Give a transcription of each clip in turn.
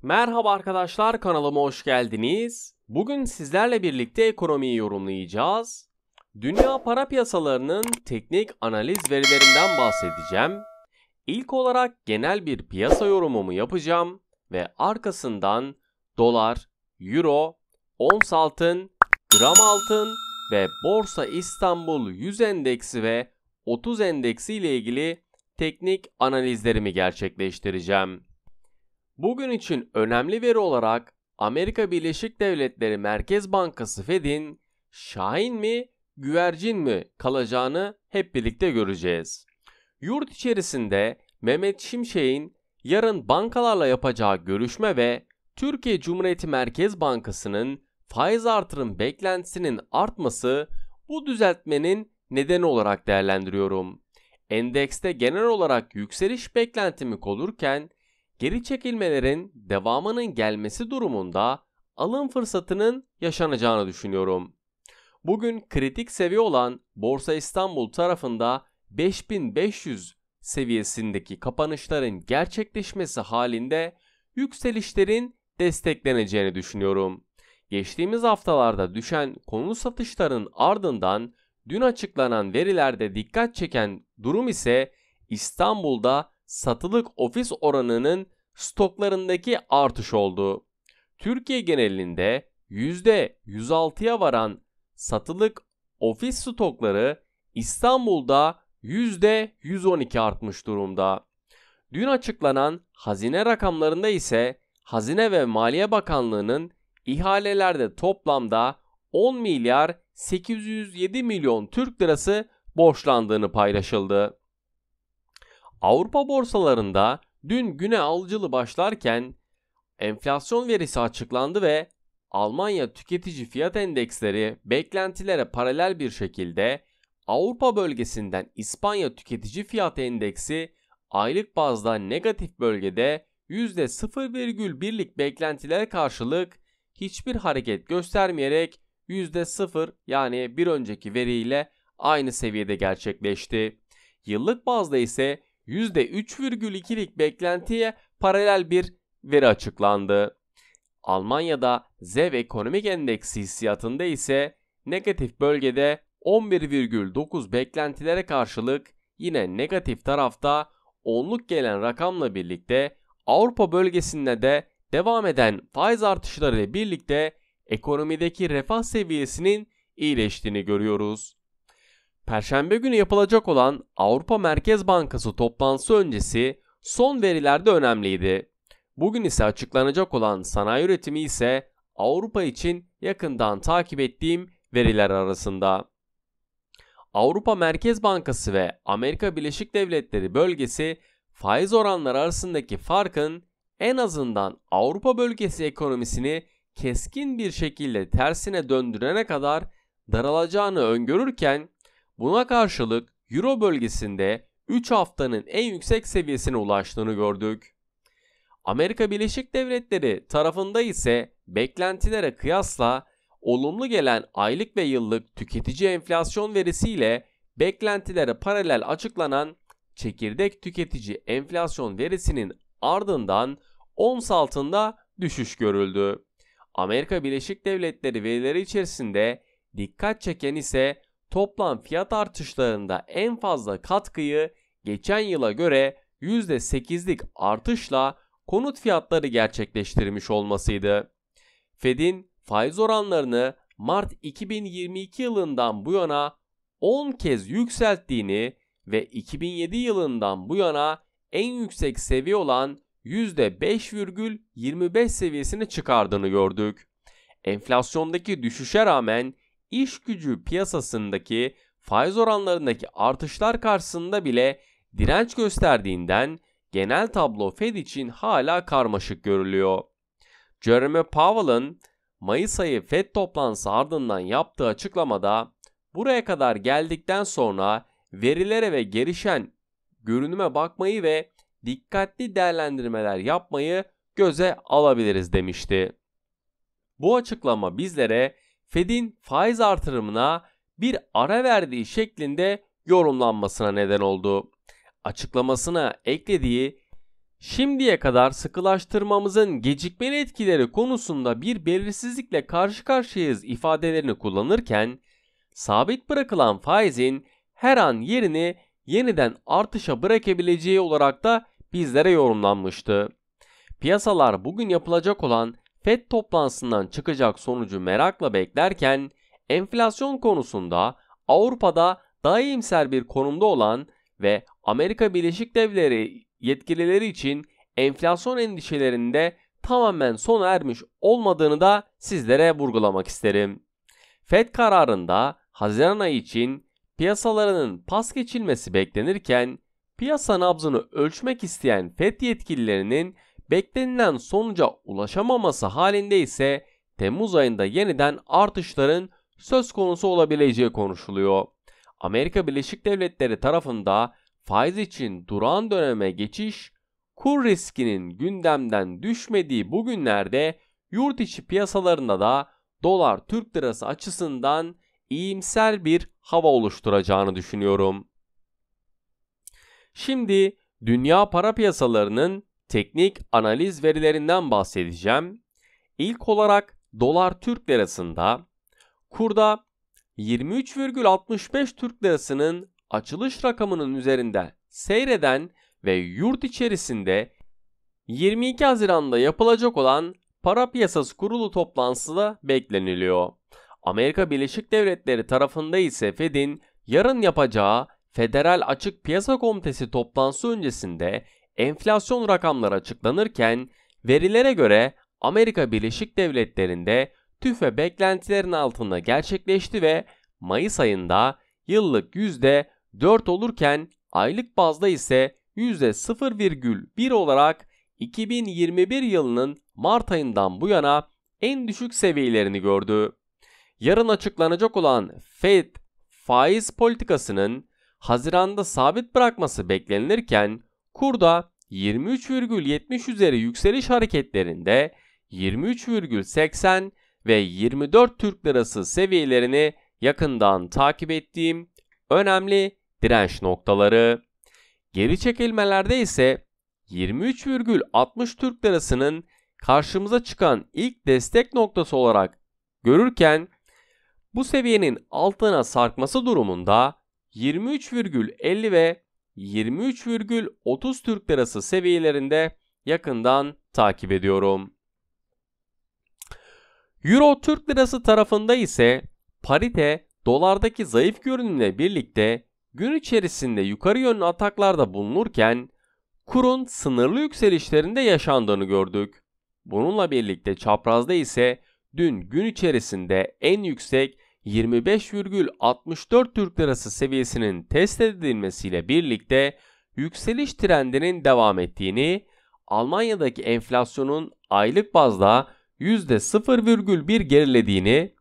Merhaba arkadaşlar, kanalıma hoş geldiniz. Bugün sizlerle birlikte ekonomiyi yorumlayacağız. Dünya para piyasalarının teknik analiz verilerinden bahsedeceğim. İlk olarak genel bir piyasa yorumumu yapacağım ve arkasından dolar, euro, ons altın, gram altın ve Borsa İstanbul 100 endeksi ve 30 endeksi ile ilgili teknik analizlerimi gerçekleştireceğim. Bugün için önemli veri olarak Amerika Birleşik Devletleri Merkez Bankası Fed'in şahin mi, güvercin mi kalacağını hep birlikte göreceğiz. Yurt içerisinde Mehmet Şimşek'in yarın bankalarla yapacağı görüşme ve Türkiye Cumhuriyeti Merkez Bankası'nın faiz artırım beklentisinin artması bu düzeltmenin nedeni olarak değerlendiriyorum. Endekste genel olarak yükseliş beklentimi olurken geri çekilmelerin devamının gelmesi durumunda alım fırsatının yaşanacağını düşünüyorum. Bugün kritik seviye olan Borsa İstanbul tarafında 5500 seviyesindeki kapanışların gerçekleşmesi halinde yükselişlerin destekleneceğini düşünüyorum. Geçtiğimiz haftalarda düşen konut satışların ardından dün açıklanan verilerde dikkat çeken durum ise İstanbul'da satılık ofis oranının stoklarındaki artış oldu. Türkiye genelinde %106'ya varan satılık ofis stokları İstanbul'da %112 artmış durumda. Dün açıklanan hazine rakamlarında ise Hazine ve Maliye Bakanlığı'nın ihalelerde toplamda 10 milyar 807 milyon Türk lirası borçlandığını paylaşıldı. Avrupa borsalarında dün güne alıcılı başlarken enflasyon verisi açıklandı ve Almanya tüketici fiyat endeksleri beklentilere paralel bir şekilde Avrupa bölgesinden İspanya tüketici fiyat endeksi aylık bazda negatif bölgede %0,1'lik beklentilere karşılık hiçbir hareket göstermeyerek %0 yani bir önceki veriyle aynı seviyede gerçekleşti. Yıllık bazda ise %3,2'lik beklentiye paralel bir veri açıklandı. Almanya'da ZEV Ekonomik Endeksi hissiyatında ise negatif bölgede 11,9 beklentilere karşılık yine negatif tarafta 10'luk gelen rakamla birlikte Avrupa bölgesinde de devam eden faiz artışları ile birlikte ekonomideki refah seviyesinin iyileştiğini görüyoruz. Perşembe günü yapılacak olan Avrupa Merkez Bankası toplantısı öncesi son veriler de önemliydi. Bugün ise açıklanacak olan sanayi üretimi ise Avrupa için yakından takip ettiğim veriler arasında. Avrupa Merkez Bankası ve Amerika Birleşik Devletleri bölgesi faiz oranları arasındaki farkın en azından Avrupa bölgesi ekonomisini keskin bir şekilde tersine döndürene kadar daralacağını öngörürken buna karşılık Euro bölgesinde 3 haftanın en yüksek seviyesine ulaştığını gördük. Amerika Birleşik Devletleri tarafında ise beklentilere kıyasla olumlu gelen aylık ve yıllık tüketici enflasyon verisiyle beklentilere paralel açıklanan çekirdek tüketici enflasyon verisinin ardından ons altında düşüş görüldü. Amerika Birleşik Devletleri verileri içerisinde dikkat çeken ise toplam fiyat artışlarında en fazla katkıyı geçen yıla göre %8'lik artışla konut fiyatları gerçekleştirmiş olmasıydı. Fed'in faiz oranlarını Mart 2022 yılından bu yana 10 kez yükselttiğini ve 2007 yılından bu yana en yüksek seviye olan %5,25 seviyesini çıkardığını gördük. Enflasyondaki düşüşe rağmen iş gücü piyasasındaki faiz oranlarındaki artışlar karşısında bile direnç gösterdiğinden genel tablo Fed için hala karmaşık görülüyor. Jerome Powell'ın Mayıs ayı Fed toplantısı ardından yaptığı açıklamada buraya kadar geldikten sonra verilere ve gelişen görünüme bakmayı ve dikkatli değerlendirmeler yapmayı göze alabiliriz demişti. Bu açıklama bizlere Fed'in faiz artırımına bir ara verdiği şeklinde yorumlanmasına neden oldu. Açıklamasına eklediği Şimdiye kadar sıkılaştırmamızın gecikmeli etkileri konusunda bir belirsizlikle karşı karşıyayız ifadelerini kullanırken, sabit bırakılan faizin her an yerini yeniden artışa bırakabileceği olarak da bizlere yorumlanmıştı. Piyasalar bugün yapılacak olan FED toplantısından çıkacak sonucu merakla beklerken, enflasyon konusunda Avrupa'da daha iyimser bir konumda olan ve Amerika Birleşik Devletleri yetkilileri için enflasyon endişelerinde tamamen sona ermiş olmadığını da sizlere vurgulamak isterim. FED kararında Haziran ayı için piyasalarının pas geçilmesi beklenirken, piyasa nabzını ölçmek isteyen FED yetkililerinin beklenilen sonuca ulaşamaması halinde ise Temmuz ayında yeniden artışların söz konusu olabileceği konuşuluyor. Amerika Birleşik Devletleri tarafında faiz için durağan döneme geçiş, kur riskinin gündemden düşmediği bu günlerde yurt içi piyasalarında da dolar Türk lirası açısından iyimser bir hava oluşturacağını düşünüyorum. Şimdi dünya para piyasalarının teknik analiz verilerinden bahsedeceğim. İlk olarak dolar Türk lirasında kurda 23,65 Türk lirasının açılış rakamının üzerinde seyreden ve yurt içerisinde 22 Haziran'da yapılacak olan para piyasası kurulu toplantısı da bekleniliyor. Amerika Birleşik Devletleri tarafında ise Fed'in yarın yapacağı Federal Açık Piyasa Komitesi toplantısı öncesinde enflasyon rakamları açıklanırken, verilere göre Amerika Birleşik Devletleri'nde tüfe beklentilerin altında gerçekleşti ve Mayıs ayında yıllık %4 olurken aylık bazda ise %0,1 olarak 2021 yılının Mart ayından bu yana en düşük seviyelerini gördü. Yarın açıklanacak olan Fed faiz politikasının Haziran'da sabit bırakması beklenirken, kurda 23,70 üzeri yükseliş hareketlerinde 23,80 ve 24 Türk lirası seviyelerini yakından takip ettiğim önemli direnç noktaları. Geri çekilmelerde ise 23,60 Türk lirasının karşımıza çıkan ilk destek noktası olarak görürken, bu seviyenin altına sarkması durumunda 23,50 ve 23,30 Türk lirası seviyelerinde yakından takip ediyorum. Euro Türk lirası tarafında ise parite dolardaki zayıf görünümle birlikte gün içerisinde yukarı yönlü ataklarda bulunurken, kurun sınırlı yükselişlerinde yaşandığını gördük. Bununla birlikte çaprazda ise dün gün içerisinde en yüksek 25,64 Türk lirası seviyesinin test edilmesiyle birlikte yükseliş trendinin devam ettiğini, Almanya'daki enflasyonun aylık bazda %0,1 gerilediğini,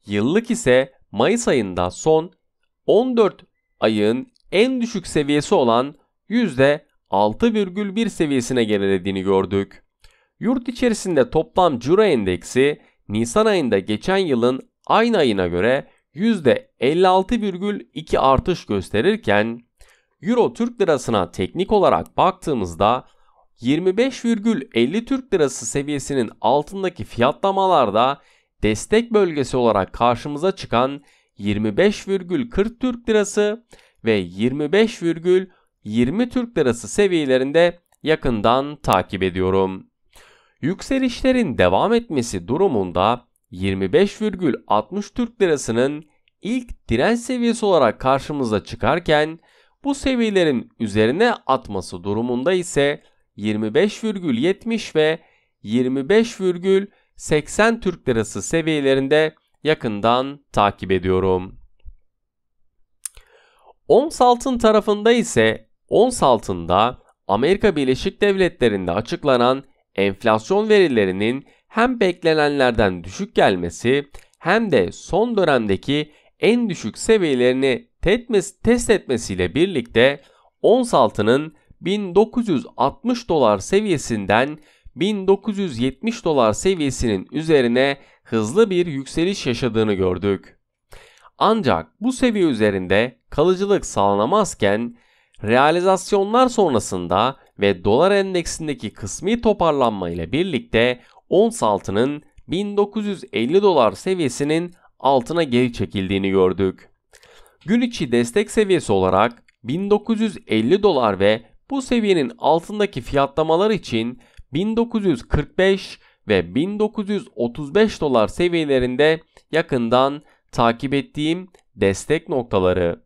yıllık ise Mayıs ayında son 14 ayın en düşük seviyesi olan %6,1 seviyesine gerilediğini gördük. Yurt içerisinde toplam ciro endeksi Nisan ayında geçen yılın aynı ayına göre %56,2 artış gösterirken, Euro Türk lirasına teknik olarak baktığımızda 25,50 Türk lirası seviyesinin altındaki fiyatlamalarda destek bölgesi olarak karşımıza çıkan 25,40 Türk lirası ve 25,20 Türk lirası seviyelerinde yakından takip ediyorum. Yükselişlerin devam etmesi durumunda 25,60 Türk lirasının ilk direnç seviyesi olarak karşımıza çıkarken, bu seviyelerin üzerine atması durumunda ise 25,70 ve 25,80 Türk lirası seviyelerinde yakından takip ediyorum. Ons altın tarafında ise ons altında Amerika Birleşik Devletleri'nde açıklanan enflasyon verilerinin hem beklenenlerden düşük gelmesi hem de son dönemdeki en düşük seviyelerini test etmesiyle birlikte ons altının 1960 dolar seviyesinden 1970 dolar seviyesinin üzerine hızlı bir yükseliş yaşadığını gördük. Ancak bu seviye üzerinde kalıcılık sağlanamazken, realizasyonlar sonrasında ve dolar endeksindeki kısmi toparlanma ile birlikte ons altının 1950 dolar seviyesinin altına geri çekildiğini gördük. Gün içi destek seviyesi olarak 1950 dolar ve bu seviyenin altındaki fiyatlamalar için 1945 ve 1935 dolar seviyelerinde yakından takip ettiğim destek noktaları.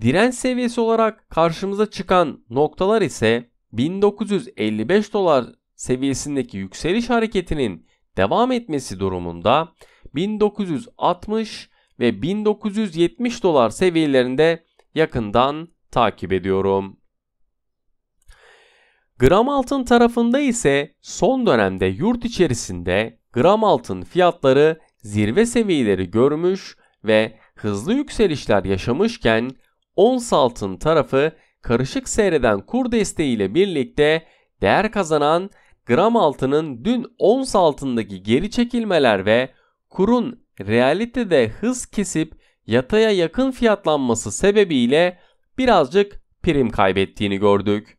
Direnç seviyesi olarak karşımıza çıkan noktalar ise 1955 dolar seviyesindeki yükseliş hareketinin devam etmesi durumunda 1960 ve 1970 dolar seviyelerinde yakından takip ediyorum. Gram altın tarafında ise son dönemde yurt içerisinde gram altın fiyatları zirve seviyeleri görmüş ve hızlı yükselişler yaşamışken ons altın tarafı karışık seyreden kur desteğiyle birlikte değer kazanan gram altının dün ons altındaki geri çekilmeler ve kurun realitede hız kesip yataya yakın fiyatlanması sebebiyle birazcık prim kaybettiğini gördük.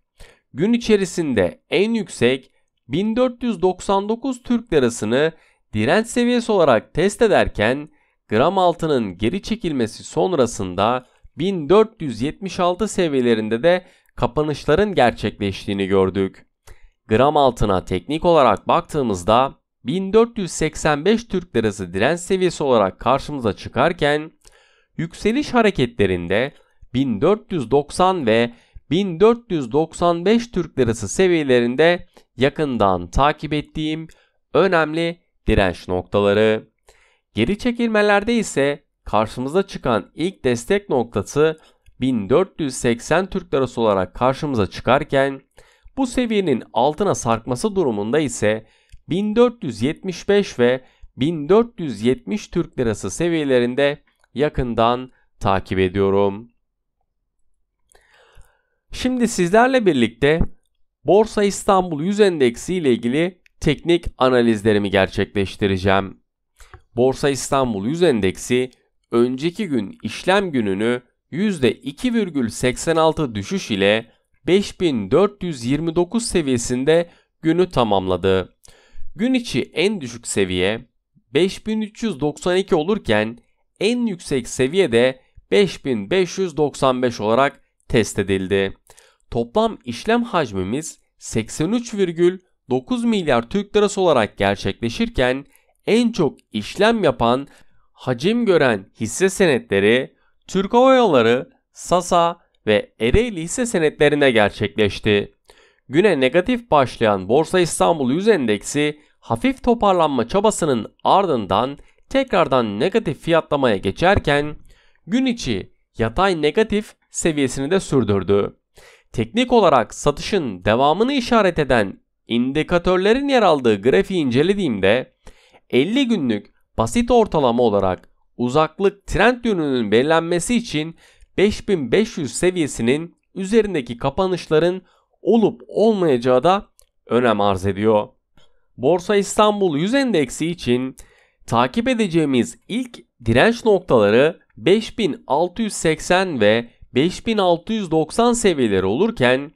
Gün içerisinde en yüksek 1499 Türk Lirası'nı direnç seviyesi olarak test ederken gram altının geri çekilmesi sonrasında 1476 seviyelerinde de kapanışların gerçekleştiğini gördük. Gram altına teknik olarak baktığımızda 1485 Türk Lirası direnç seviyesi olarak karşımıza çıkarken yükseliş hareketlerinde 1490 ve 1495 Türk Lirası seviyelerinde yakından takip ettiğim önemli direnç noktaları. Geri çekilmelerde ise karşımıza çıkan ilk destek noktası 1480 Türk Lirası olarak karşımıza çıkarken bu seviyenin altına sarkması durumunda ise 1475 ve 1470 Türk Lirası seviyelerinde yakından takip ediyorum. Şimdi sizlerle birlikte Borsa İstanbul 100 Endeksi ile ilgili teknik analizlerimi gerçekleştireceğim. Borsa İstanbul 100 Endeksi önceki gün işlem gününü %2,86 düşüş ile 5429 seviyesinde günü tamamladı. Gün içi en düşük seviye 5392 olurken en yüksek seviye de 5595 olarak test edildi. Toplam işlem hacmimiz 83,9 milyar Türk Lirası olarak gerçekleşirken en çok işlem yapan, hacim gören hisse senetleri Türk Hava Yolları, Sasa ve Ereğli hisse senetlerine gerçekleşti. Güne negatif başlayan Borsa İstanbul 100 Endeksi hafif toparlanma çabasının ardından tekrardan negatif fiyatlamaya geçerken gün içi yatay negatif seviyesini de sürdürdü. Teknik olarak satışın devamını işaret eden indikatörlerin yer aldığı grafiği incelediğimde 50 günlük basit ortalama olarak uzaklık trend yönünün belirlenmesi için 5500 seviyesinin üzerindeki kapanışların olup olmayacağı da önem arz ediyor. Borsa İstanbul 100 Endeksi için takip edeceğimiz ilk direnç noktaları 5680 ve 5690 seviyeleri olurken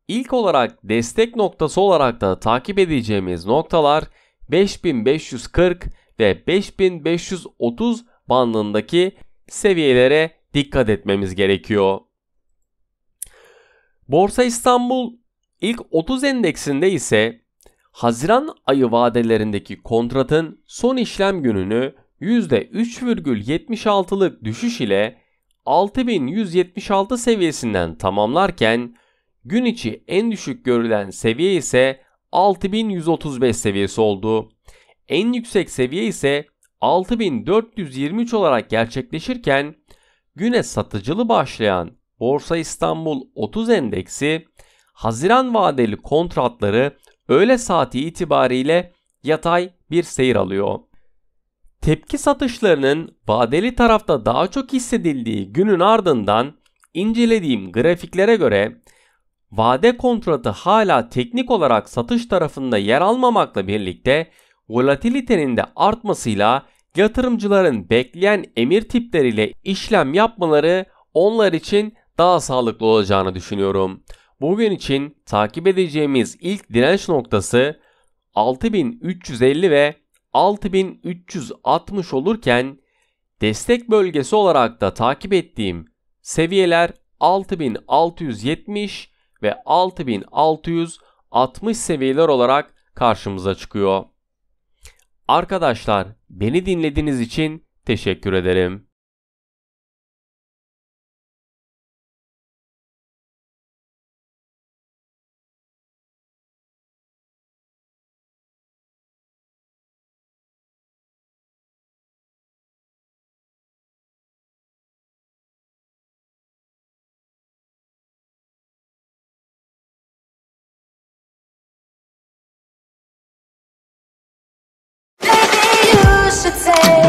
ilk olarak destek noktası olarak da takip edeceğimiz noktalar 5540 ve 5530 bandındaki seviyelere dikkat etmemiz gerekiyor. Borsa İstanbul ilk 30 endeksinde ise Haziran ayı vadelerindeki kontratın son işlem gününü %3,76'lık düşüş ile 6176 seviyesinden tamamlarken gün içi en düşük görülen seviye ise 6135 seviyesi oldu. En yüksek seviye ise 6423 olarak gerçekleşirken güne satıcılı başlayan Borsa İstanbul 30 endeksi Haziran vadeli kontratları öğle saati itibariyle yatay bir seyir alıyor. Tepki satışlarının vadeli tarafta daha çok hissedildiği günün ardından incelediğim grafiklere göre vade kontratı hala teknik olarak satış tarafında yer almamakla birlikte volatilitenin de artmasıyla yatırımcıların bekleyen emir tipleriyle işlem yapmaları onlar için daha sağlıklı olacağını düşünüyorum. Bugün için takip edeceğimiz ilk direnç noktası 6350 ve 6360 olurken destek bölgesi olarak da takip ettiğim seviyeler 6670 ve 6660 seviyeler olarak karşımıza çıkıyor. Arkadaşlar, beni dinlediğiniz için teşekkür ederim. Maybe you should say